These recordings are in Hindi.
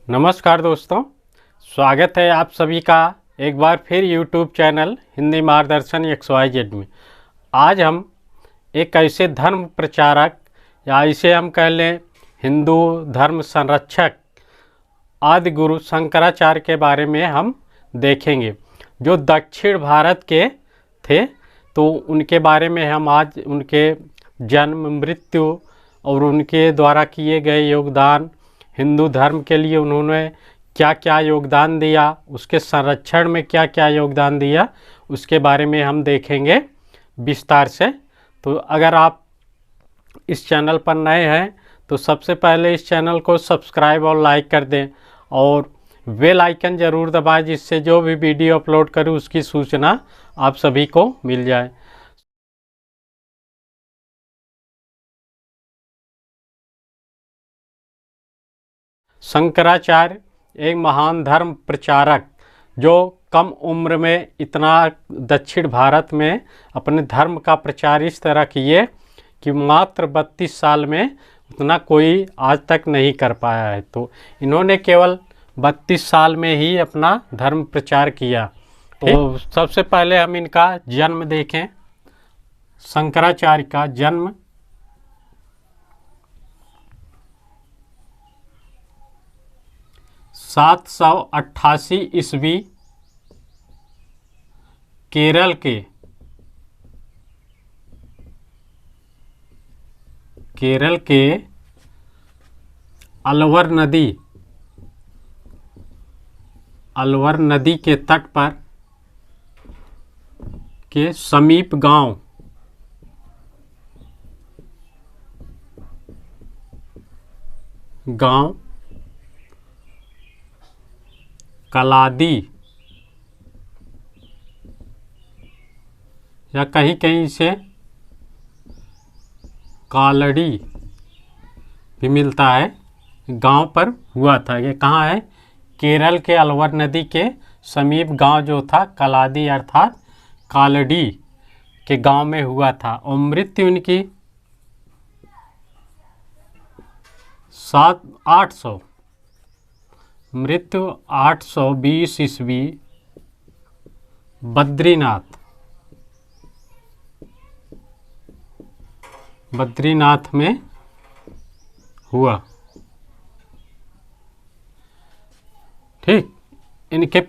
नमस्कार दोस्तों, स्वागत है आप सभी का एक बार फिर YouTube चैनल हिंदी मार्गदर्शन XYZ में। आज हम एक ऐसे धर्म प्रचारक या इसे हम कह लें हिंदू धर्म संरक्षक आदि गुरु शंकराचार्य के बारे में हम देखेंगे, जो दक्षिण भारत के थे। तो उनके बारे में हम आज उनके जन्म, मृत्यु और उनके द्वारा किए गए योगदान, हिंदू धर्म के लिए उन्होंने क्या क्या योगदान दिया, उसके संरक्षण में क्या क्या योगदान दिया, उसके बारे में हम देखेंगे विस्तार से। तो अगर आप इस चैनल पर नए हैं तो सबसे पहले इस चैनल को सब्सक्राइब और लाइक कर दें और बेल आइकन ज़रूर दबाएं, जिससे जो भी वीडियो अपलोड करूं उसकी सूचना आप सभी को मिल जाए। शंकराचार्य एक महान धर्म प्रचारक, जो कम उम्र में इतना दक्षिण भारत में अपने धर्म का प्रचार इस तरह किए कि मात्र 32 साल में उतना कोई आज तक नहीं कर पाया है। तो इन्होंने केवल 32 साल में ही अपना धर्म प्रचार किया। तो सबसे पहले हम इनका जन्म देखें। शंकराचार्य का जन्म 788 ईस्वी केरल के अलवर नदी के तट पर के समीप गांव कलादी या कहीं कहीं से कालड़ी भी मिलता है, गांव पर हुआ था। ये कहाँ है? केरल के अलवर नदी के समीप गांव जो था कलादी अर्थात कालड़ी के गांव में हुआ था। और मृत्यु इनकी 820 ईस्वी बद्रीनाथ में हुआ। ठीक। इनके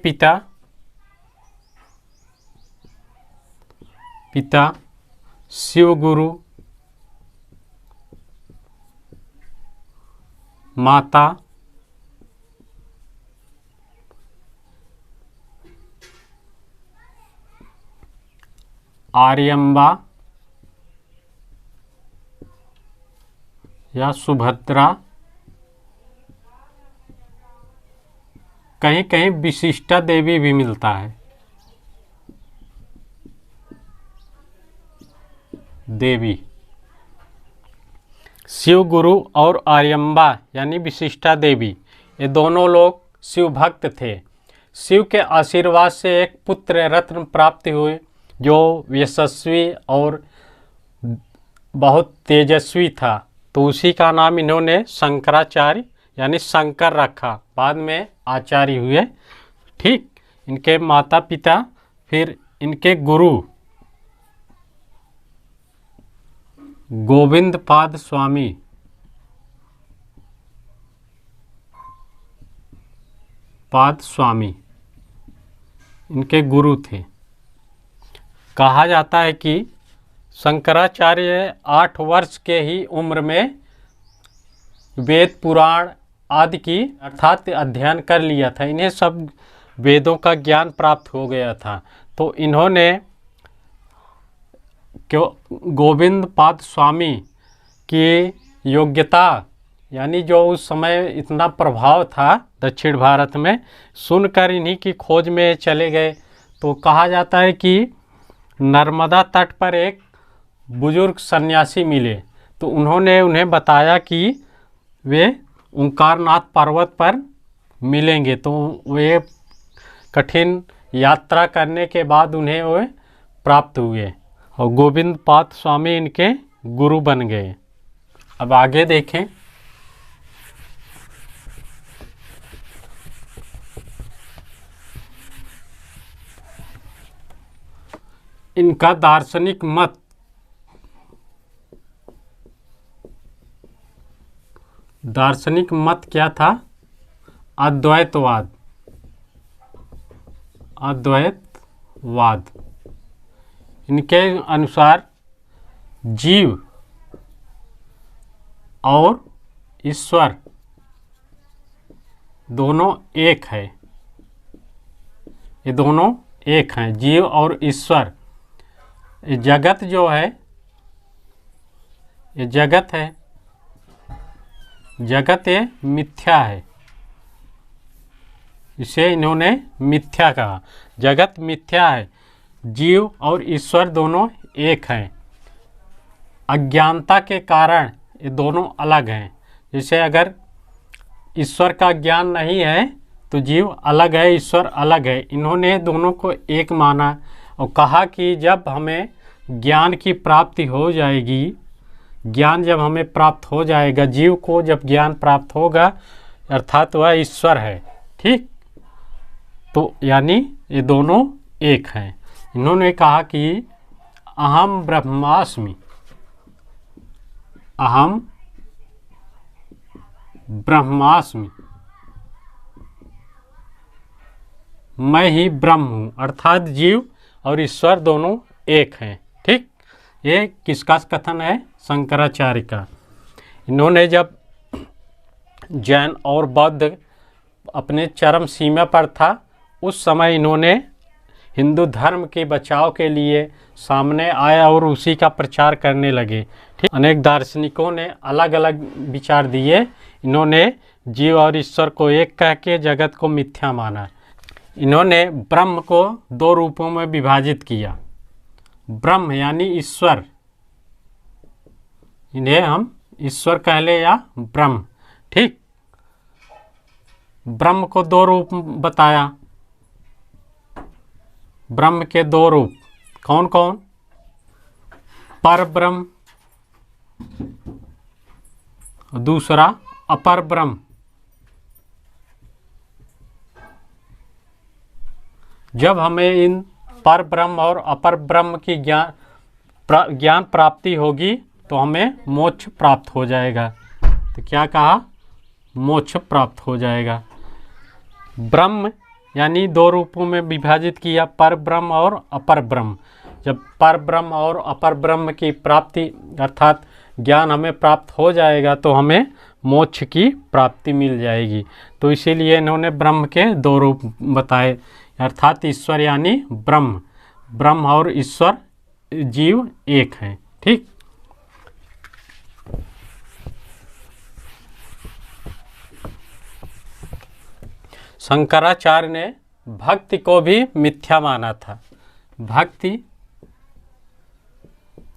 पिता शिव गुरु, माता आर्यम्बा या सुभद्रा, कहीं कहीं विशिष्टा देवी भी मिलता है। देवी शिव गुरु और आर्यम्बा यानी विशिष्टा देवी, ये दोनों लोग शिव भक्त थे। शिव के आशीर्वाद से एक पुत्र रत्न प्राप्त हुए, जो यशस्वी और बहुत तेजस्वी था। तो उसी का नाम इन्होंने शंकराचार्य यानी शंकर रखा। बाद में आचार्य हुए। ठीक। इनके माता पिता, फिर इनके गुरु गोविंदपाद स्वामी इनके गुरु थे। कहा जाता है कि शंकराचार्य 8 वर्ष के ही उम्र में वेद पुराण आदि की अर्थात अध्ययन कर लिया था। इन्हें सब वेदों का ज्ञान प्राप्त हो गया था। तो इन्होंने गोविंदपाद स्वामी की योग्यता यानी जो उस समय इतना प्रभाव था दक्षिण भारत में, सुनकर इन्हीं की खोज में चले गए। तो कहा जाता है कि नर्मदा तट पर एक बुजुर्ग सन्यासी मिले, तो उन्होंने उन्हें बताया कि वे ओंकारनाथ पर्वत पर मिलेंगे। तो वे कठिन यात्रा करने के बाद उन्हें वे प्राप्त हुए और गोविंदपाद स्वामी इनके गुरु बन गए। अब आगे देखें। इनका दार्शनिक मत क्या था? अद्वैतवाद। इनके अनुसार जीव और ईश्वर दोनों एक है। ये दोनों एक हैं, जीव और ईश्वर। ये जगत जो है, ये जगत है, जगत ये मिथ्या है। इसे इन्होंने मिथ्या कहा। जगत मिथ्या है, जीव और ईश्वर दोनों एक हैं। अज्ञानता के कारण ये दोनों अलग हैं। जैसे अगर ईश्वर का ज्ञान नहीं है तो जीव अलग है, ईश्वर अलग है। इन्होंने दोनों को एक माना और कहा कि जब हमें ज्ञान की प्राप्ति हो जाएगी, ज्ञान जब हमें प्राप्त हो जाएगा, जीव को जब ज्ञान प्राप्त होगा, अर्थात वह ईश्वर है। ठीक, तो यानी ये दोनों एक हैं। इन्होंने कहा कि अहम ब्रह्मास्मि, अहम ब्रह्मास्मि, मैं ही ब्रह्म हूँ। अर्थात जीव और ईश्वर दोनों एक हैं। ठीक, ये किसका कथन है? शंकराचार्य का। इन्होंने जब जैन और बौद्ध अपने चरम सीमा पर था, उस समय इन्होंने हिंदू धर्म के बचाव के लिए सामने आया और उसी का प्रचार करने लगे। ठीक, अनेक दार्शनिकों ने अलग अलग विचार दिए। इन्होंने जीव और ईश्वर को एक कह के जगत को मिथ्या माना। इन्होंने ब्रह्म को दो रूपों में विभाजित किया। ब्रह्म यानी ईश्वर, इन्हें हम ईश्वर कह ले या ब्रह्म। ठीक, ब्रह्म को दो रूप बताया। ब्रह्म के दो रूप कौन कौन? पर ब्रह्म, दूसरा अपर ब्रह्म। जब हमें इन पर ब्रह्म और अपर ब्रह्म की ज्ञान प्राप्ति होगी तो हमें मोक्ष प्राप्त हो जाएगा। तो क्या कहा? मोक्ष प्राप्त हो जाएगा। ब्रह्म यानी दो रूपों में विभाजित किया, पर ब्रह्म और अपर ब्रह्म। जब पर ब्रह्म और अपर ब्रह्म की प्राप्ति अर्थात ज्ञान हमें प्राप्त हो जाएगा तो हमें मोक्ष की प्राप्ति मिल जाएगी। तो इसीलिए इन्होंने ब्रह्म के दो रूप बताए, अर्थात ईश्वर यानी ब्रह्म। ब्रह्म और ईश्वर जीव एक हैं। ठीक, शंकराचार्य ने भक्ति को भी मिथ्या माना था। भक्ति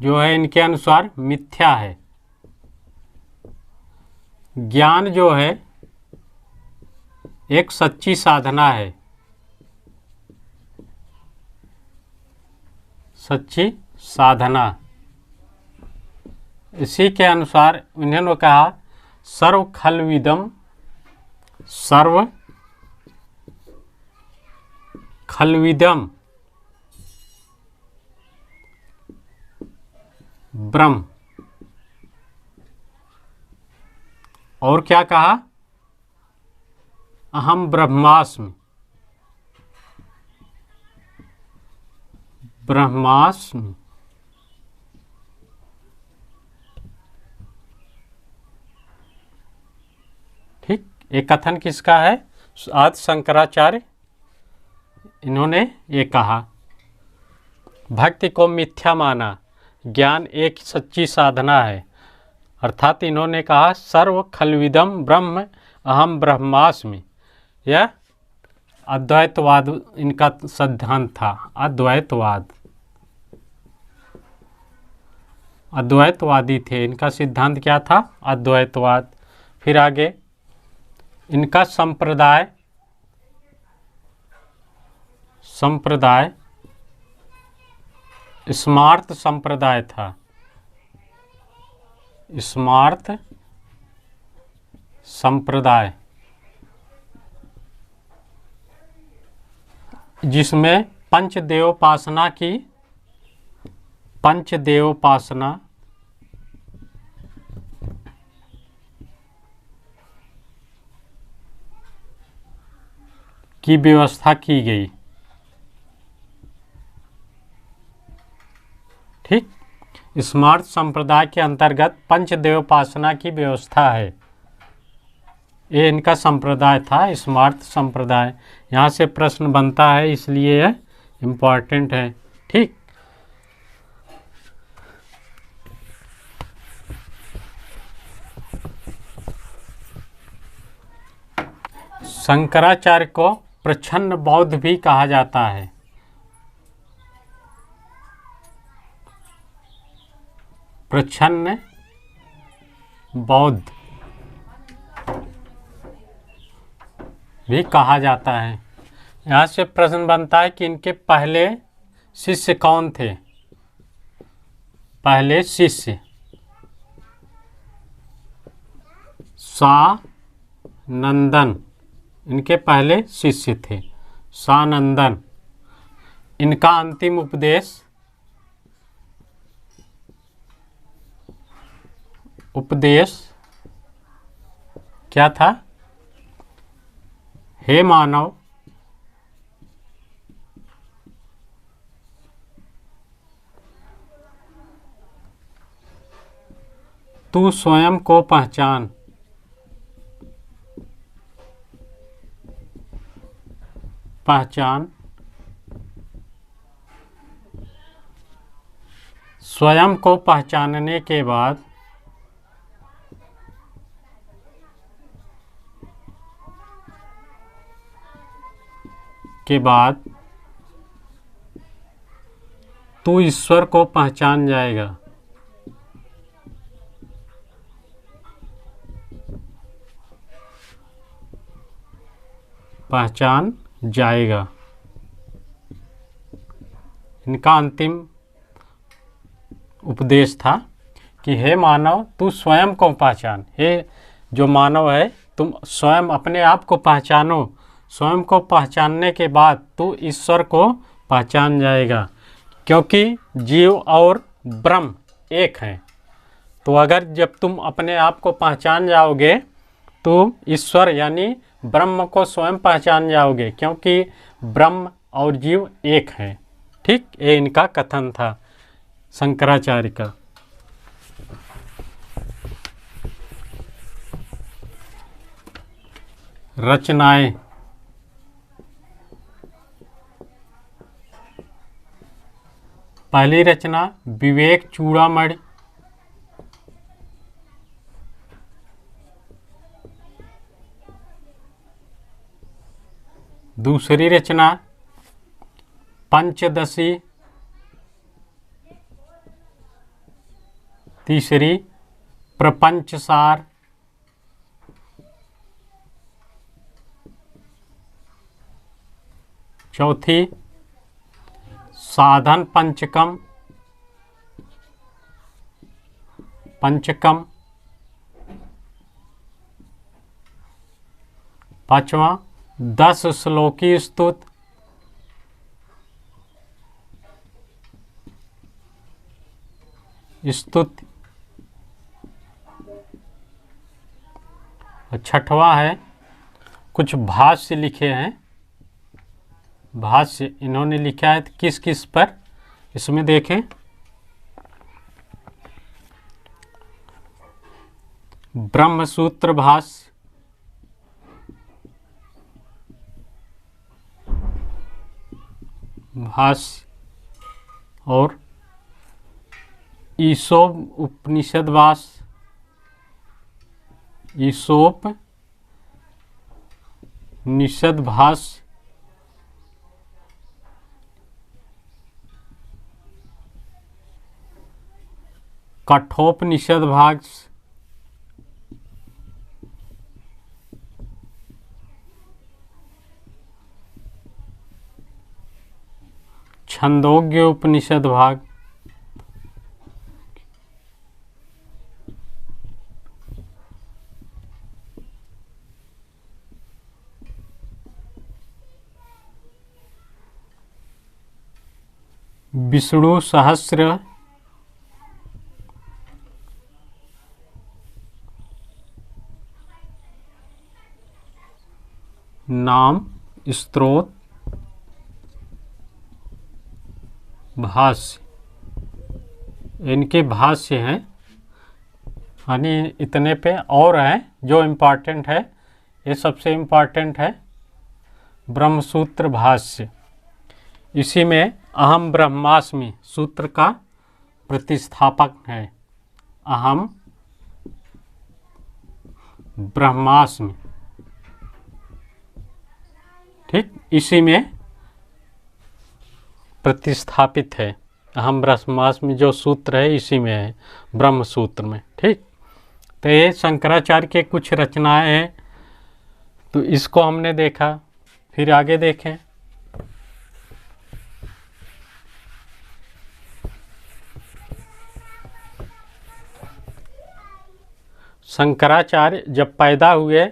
जो है इनके अनुसार मिथ्या है। ज्ञान जो है एक सच्ची साधना है, सच्ची साधना। इसी के अनुसार उन्होंने कहा सर्व खलविदम, सर्व खलविदम ब्रह्म। और क्या कहा? अहम ब्रह्मास्मि, ब्रह्मास्मि। ठीक, एक कथन किसका है? आदि शंकराचार्य। इन्होंने ये कहा भक्ति को मिथ्या माना, ज्ञान एक सच्ची साधना है। अर्थात इन्होंने कहा सर्व खलविदम ब्रह्म अहम ब्रह्मास्मि। यह अद्वैतवाद इनका सिद्धांत था। अद्वैतवादी थे। इनका सिद्धांत क्या था? अद्वैतवाद। फिर आगे इनका संप्रदाय स्मार्त संप्रदाय था। स्मार्त संप्रदाय, जिसमें पंचदेवोपासना की पंचदेवोपासना की व्यवस्था की गई। ठीक, स्मार्त संप्रदाय के अंतर्गत पंचदेवोपासना की व्यवस्था है। ये इनका संप्रदाय था, स्मार्त संप्रदाय। यहाँ से प्रश्न बनता है, इसलिए यह इम्पॉर्टेंट है। ठीक, शंकराचार्य को प्रच्छन्न बौद्ध भी कहा जाता है। प्रच्छन्न बौद्ध भी कहा जाता है। यहाँ से प्रश्न बनता है कि इनके पहले शिष्य कौन थे। पहले शिष्य सानंदन, इनके पहले शिष्य थे सानंदन। इनका अंतिम उपदेश क्या था? हे मानव, तू स्वयं को पहचान। स्वयं को पहचानने के बाद तू ईश्वर को पहचान जाएगा। इनका अंतिम उपदेश था कि हे मानव, तू स्वयं को पहचान। हे जो मानव है, तुम स्वयं अपने आप को पहचानो। स्वयं को पहचानने के बाद तू ईश्वर को पहचान जाएगा, क्योंकि जीव और ब्रह्म एक हैं। तो अगर जब तुम अपने आप को पहचान जाओगे तो ईश्वर यानी ब्रह्म को स्वयं पहचान जाओगे, क्योंकि ब्रह्म और जीव एक हैं। ठीक, ये इनका कथन था शंकराचार्य का। रचनाएं। पहली रचना विवेक चूड़ामणि। दूसरी रचना पंचदशी। तीसरी प्रपंचसार। चौथी साधन पंचकम। पांचवा 10 श्लोकी स्तुति। और छठवां है कुछ भाष्य लिखे हैं। भाष्य इन्होंने लिखा है किस किस पर, इसमें देखें। ब्रह्मसूत्र भाष्य, और ईसोप उपनिषद भाष्य, निषद भाष्य, कठोपनिषद भाष्य, छंदोग्य उपनिषद भाग, विष्णु सहस्र नाम, स्रोत, भाष्य, इनके भाष्य हैं, यानी इतने पे और हैं जो इम्पॉर्टेंट है। ये सबसे इम्पॉर्टेंट है ब्रह्मसूत्र भाष्य। इसी में अहम ब्रह्मास्मि सूत्र का प्रतिस्थापक है। अहम ब्रह्मास्मि, ठीक, इसी में प्रतिस्थापित है। अहम ब्रह्मास्मि जो सूत्र है इसी में है, ब्रह्म सूत्र में, ठीक। तो ये शंकराचार्य के कुछ रचनाएं हैं, तो इसको हमने देखा। फिर आगे देखें। शंकराचार्य जब पैदा हुए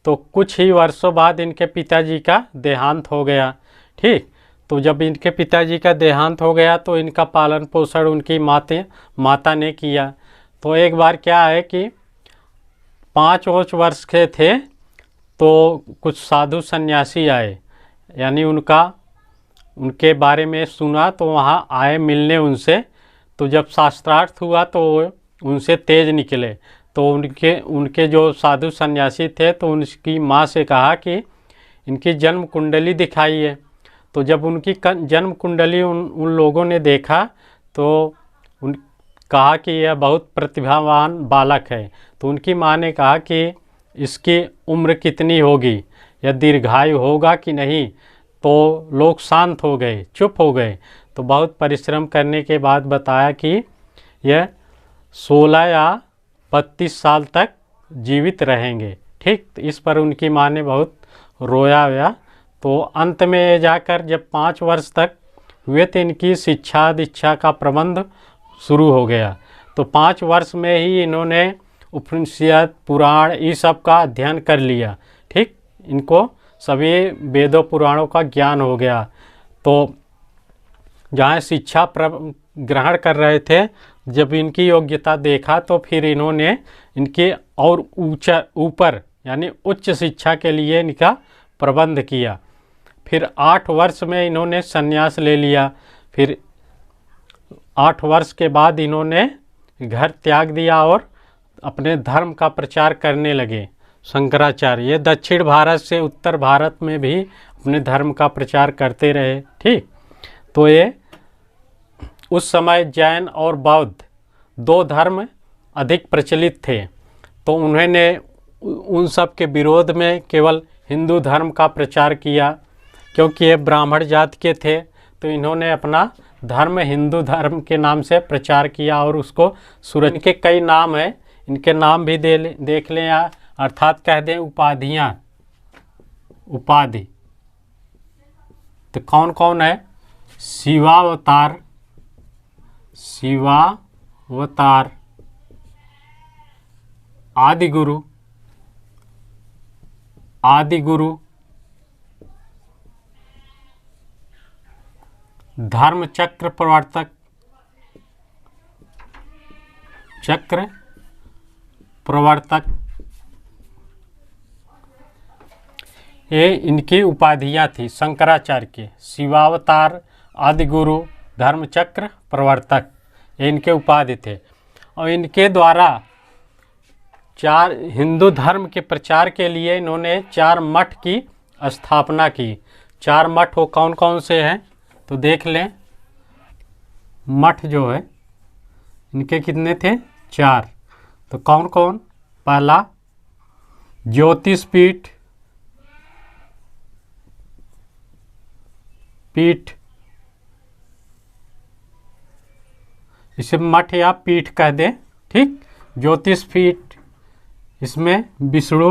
तो कुछ ही वर्षों बाद इनके पिताजी का देहांत हो गया, ठीक। तो जब इनके पिताजी का देहांत हो गया तो इनका पालन पोषण उनकी माता ने किया। तो एक बार क्या है कि 5 वर्ष के थे तो कुछ साधु सन्यासी आए, यानी उनके बारे में सुना तो वहाँ आए मिलने उनसे। तो जब शास्त्रार्थ हुआ तो उनसे तेज निकले। तो उनके जो साधु सन्यासी थे तो उनकी माँ से कहा कि इनकी जन्म कुंडली दिखाइए। तो जब उनकी जन्म कुंडली उन लोगों ने देखा तो कहा कि यह बहुत प्रतिभावान बालक है। तो उनकी माँ ने कहा कि इसकी उम्र कितनी होगी, यह दीर्घायु होगा कि नहीं। तो लोग शांत हो गए, चुप हो गए। तो बहुत परिश्रम करने के बाद बताया कि यह 16 या 32 साल तक जीवित रहेंगे, ठीक। तो इस पर उनकी माँ ने बहुत रोया। तो अंत में जाकर जब 5 वर्ष तक हुए तो इनकी शिक्षा दीक्षा का प्रबंध शुरू हो गया। तो 5 वर्ष में ही इन्होंने उपनिषद पुराण ये सब का अध्ययन कर लिया, ठीक। इनको सभी वेदों पुराणों का ज्ञान हो गया। तो जहाँ शिक्षा ग्रहण कर रहे थे, जब इनकी योग्यता देखा तो फिर इन्होंने इनके और ऊपर यानी उच्च शिक्षा के लिए इनका प्रबंध किया। फिर 8 वर्ष में इन्होंने संन्यास ले लिया। फिर 8 वर्ष के बाद इन्होंने घर त्याग दिया और अपने धर्म का प्रचार करने लगे। शंकराचार्य ये दक्षिण भारत से उत्तर भारत में भी अपने धर्म का प्रचार करते रहे, ठीक। तो ये उस समय जैन और बौद्ध 2 धर्म अधिक प्रचलित थे। तो उन्होंने उन सब के विरोध में केवल हिंदू धर्म का प्रचार किया। क्योंकि ये ब्राह्मण जात के थे तो इन्होंने अपना धर्म हिंदू धर्म के नाम से प्रचार किया और उसको सूरज। इनके कई नाम हैं, इनके नाम भी देख लें, या अर्थात कह दें उपाधियाँ, उपाधि। तो कौन कौन है? शिवावतार, शिवावतार, आदिगुरु, आदिगुरु, धर्म चक्र प्रवर्तक, चक्र प्रवर्तक, ये इनकी उपाधियाँ थी शंकराचार्य के। शिवावतार, आदिगुरु, धर्मचक्र प्रवर्तक, ये इनके उपाधि थे। और इनके द्वारा 4 हिंदू धर्म के प्रचार के लिए इन्होंने 4 मठ की स्थापना की। 4 मठ वो कौन कौन से हैं तो देख लें। मठ जो है इनके कितने थे? 4। तो कौन कौन? पहला ज्योतिष पीठ, पीठ, इसे मठ या पीठ कह दें, ठीक। ज्योतिष पीठ, इसमें विष्णु,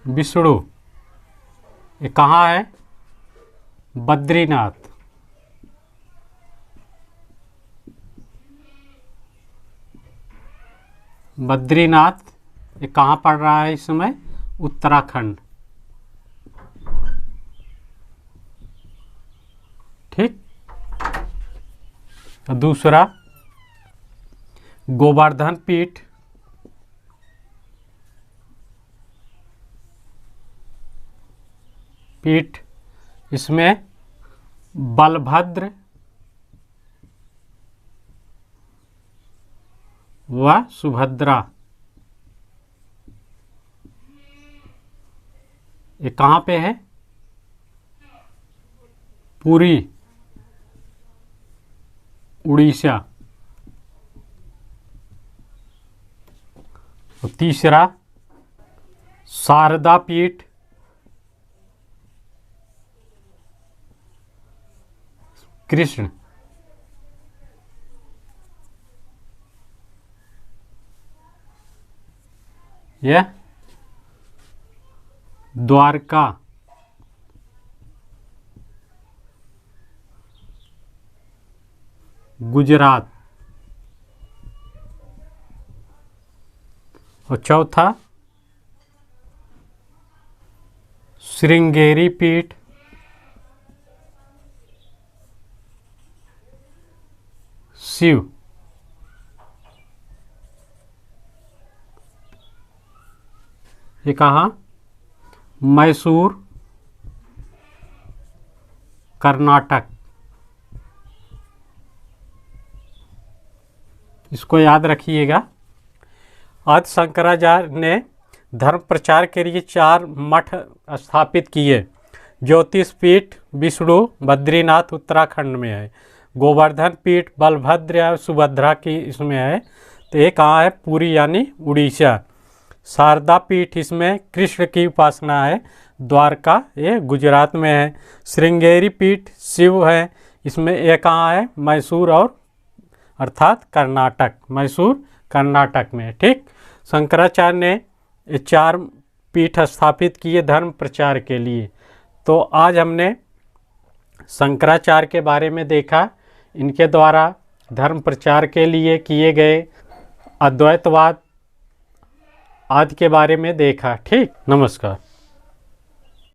विष्णु ये कहाँ है? बद्रीनाथ। बद्रीनाथ ये कहाँ पड़ रहा है इस समय? उत्तराखंड, ठीक। दूसरा गोवर्धन पीठ, पीठ, इसमें बलभद्र व सुभद्रा। ये कहाँ पे है? पुरी, उड़ीसा। और तीसरा शारदा पीठ, कृष्ण। यह द्वारका, गुजरात। और चौथा श्रृंगेरी पीठ, शिव। ये कहाँ? मैसूर, कर्नाटक। इसको याद रखिएगा। आदि शंकराचार्य ने धर्म प्रचार के लिए 4 मठ स्थापित किए। ज्योतिष पीठ विष्णु बद्रीनाथ उत्तराखंड में है। गोवर्धन पीठ बलभद्र या सुभद्रा की इसमें है। तो ये कहाँ है? पुरी यानी उड़ीसा। शारदा पीठ इसमें कृष्ण की उपासना है। द्वारका ये गुजरात में है। श्रृंगेरी पीठ शिव है। इसमें ये कहाँ है? मैसूर और अर्थात कर्नाटक, मैसूर कर्नाटक में। ठीक, शंकराचार्य ने ये 4 पीठ स्थापित किए धर्म प्रचार के लिए। तो आज हमने शंकराचार्य के बारे में देखा, इनके द्वारा धर्म प्रचार के लिए किए गए अद्वैतवाद आदि के बारे में देखा। ठीक, नमस्कार।